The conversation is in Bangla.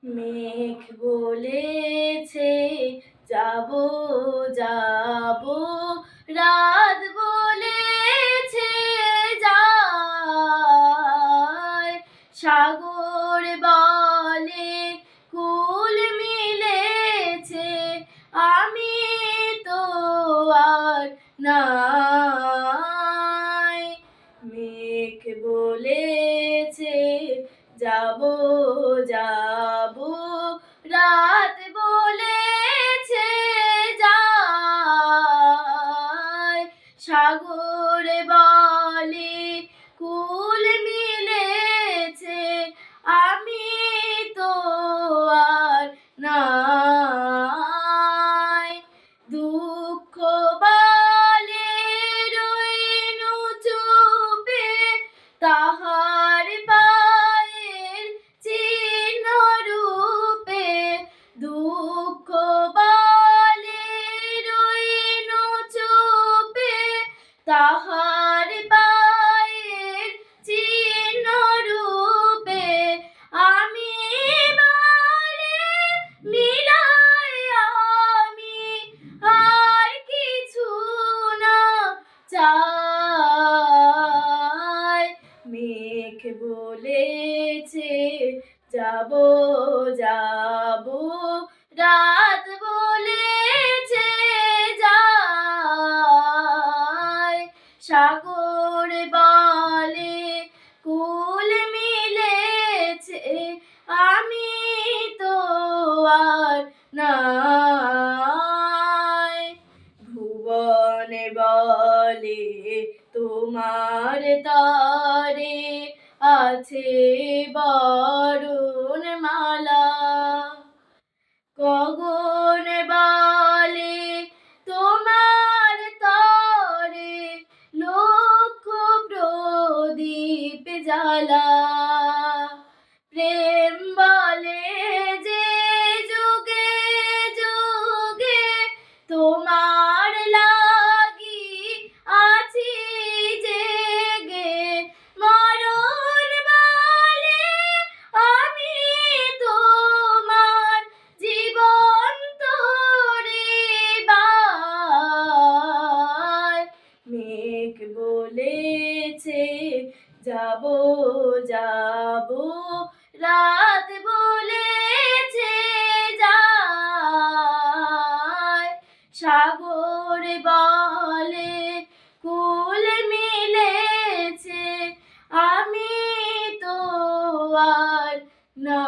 মেঘ বলেছে যাব যাব, রাত বলেছে যায়, সাগর বলে কুল মিলেছে, আমি তো আর নাই। মেঘ বলেছে যাব যাব, রাত বলেছে যায়, সাগর বলে কুল মিলেছে, আমি তো আর নাই। দুঃখ বলে রইনু চুপে, তাহার পায়ের চিহ্ন রূপে, দুঃখ বলে রইনু চুপে, তাহার পায়ের চিহ্ন রূপে, আমি বলে মিলাই আমি আর কিছু না চাই। মেঘ বলেছে যাব যাব, রাত বলেছে যায়, সাগর বলে কুল মিলেছে, আমি তো আর নাই। ভুবন বলে তোমার তরে আছে বরণ মালা, গগন বলে তোমার তরে লক্ষ প্রদীপ জ্বালা, প্রেম বলে যে যুগে যুগে তোমার লাগি আছি জেগে, মরণ বলে আমি তোমার জীবন তোরে বার। মেঘ বলেছে যাব যাব, রাত বলেছে যায়, সাগর বলে কুল মিলেছে, আমি তো আর না।